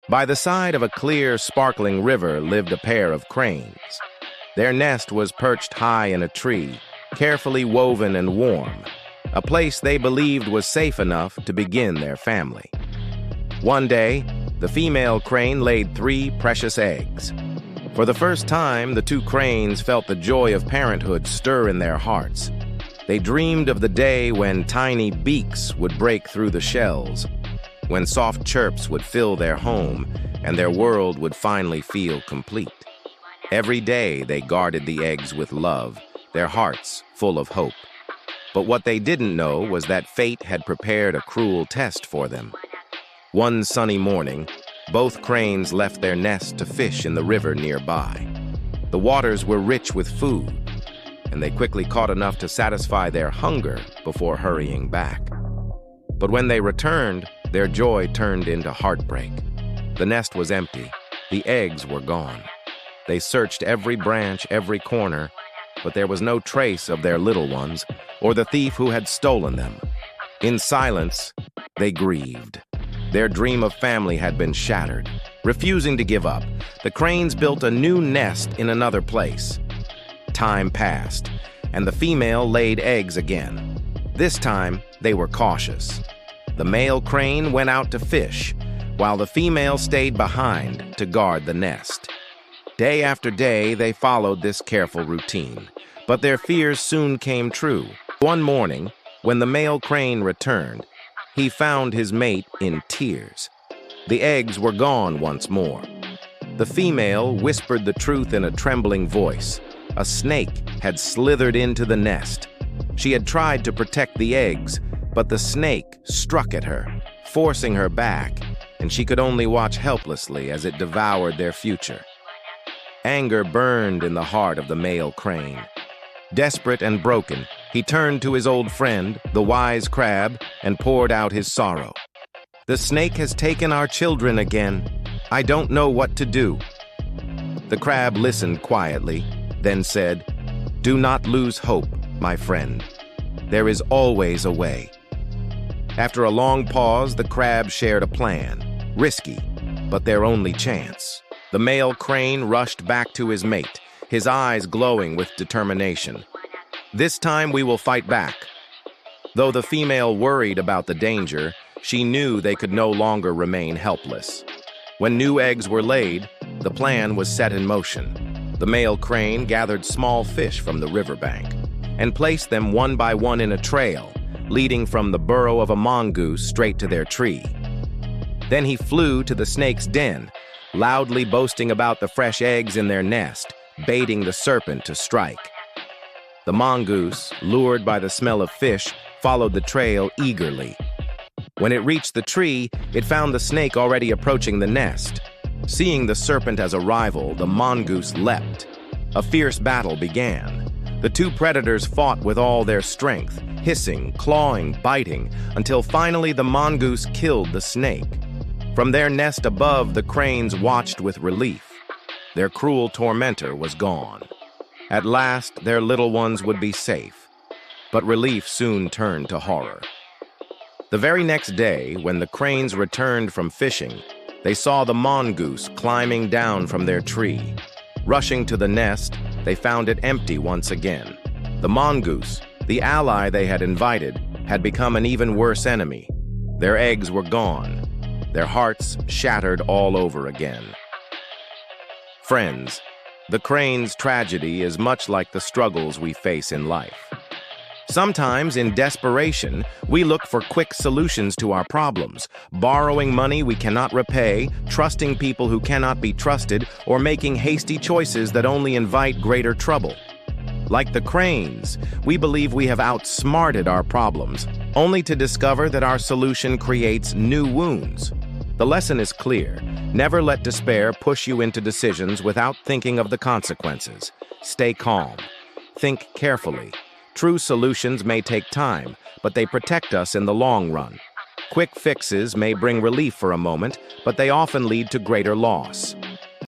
By the side of a clear, sparkling river lived a pair of cranes. Their nest was perched high in a tree, carefully woven and warm, a place they believed was safe enough to begin their family. One day, the female crane laid 3 precious eggs. For the first time, the 2 cranes felt the joy of parenthood stir in their hearts. They dreamed of the day when tiny beaks would break through the shells, when soft chirps would fill their home, and their world would finally feel complete. Every day they guarded the eggs with love, their hearts full of hope. But what they didn't know was that fate had prepared a cruel test for them. One sunny morning, both cranes left their nest to fish in the river nearby. The waters were rich with food, and they quickly caught enough to satisfy their hunger before hurrying back. But when they returned, their joy turned into heartbreak. The nest was empty. The eggs were gone. They searched every branch, every corner, but there was no trace of their little ones or the thief who had stolen them. In silence, they grieved. Their dream of family had been shattered. Refusing to give up, the cranes built a new nest in another place. Time passed, and the female laid eggs again. This time, they were cautious. The male crane went out to fish, while the female stayed behind to guard the nest. Day after day, they followed this careful routine, but their fears soon came true. One morning, when the male crane returned, he found his mate in tears. The eggs were gone once more. The female whispered the truth in a trembling voice. A snake had slithered into the nest. She had tried to protect the eggs, but the snake struck at her, forcing her back, and she could only watch helplessly as it devoured their future. Anger burned in the heart of the male crane. Desperate and broken, he turned to his old friend, the wise crab, and poured out his sorrow. "The snake has taken our children again. I don't know what to do." The crab listened quietly, then said, "Do not lose hope, my friend. There is always a way." After a long pause, the crab shared a plan. Risky, but their only chance. The male crane rushed back to his mate, his eyes glowing with determination. "This time we will fight back." Though the female worried about the danger, she knew they could no longer remain helpless. When new eggs were laid, the plan was set in motion. The male crane gathered small fish from the riverbank and placed them one by one in a trail, leading from the burrow of a mongoose straight to their tree. Then he flew to the snake's den, loudly boasting about the fresh eggs in their nest, baiting the serpent to strike. The mongoose, lured by the smell of fish, followed the trail eagerly. When it reached the tree, it found the snake already approaching the nest. Seeing the serpent as a rival, the mongoose leapt. A fierce battle began. The 2 predators fought with all their strength, hissing, clawing, biting, until finally the mongoose killed the snake. From their nest above, the cranes watched with relief. Their cruel tormentor was gone. At last, their little ones would be safe. But relief soon turned to horror. The very next day, when the cranes returned from fishing, they saw the mongoose climbing down from their tree. Rushing to the nest, they found it empty once again. The mongoose, the ally they had invited, had become an even worse enemy. Their eggs were gone. Their hearts shattered all over again. Friends, the crane's tragedy is much like the struggles we face in life. Sometimes, in desperation, we look for quick solutions to our problems, borrowing money we cannot repay, trusting people who cannot be trusted, or making hasty choices that only invite greater trouble. Like the cranes, we believe we have outsmarted our problems, only to discover that our solution creates new wounds. The lesson is clear. Never let despair push you into decisions without thinking of the consequences. Stay calm. Think carefully. True solutions may take time, but they protect us in the long run. Quick fixes may bring relief for a moment, but they often lead to greater loss.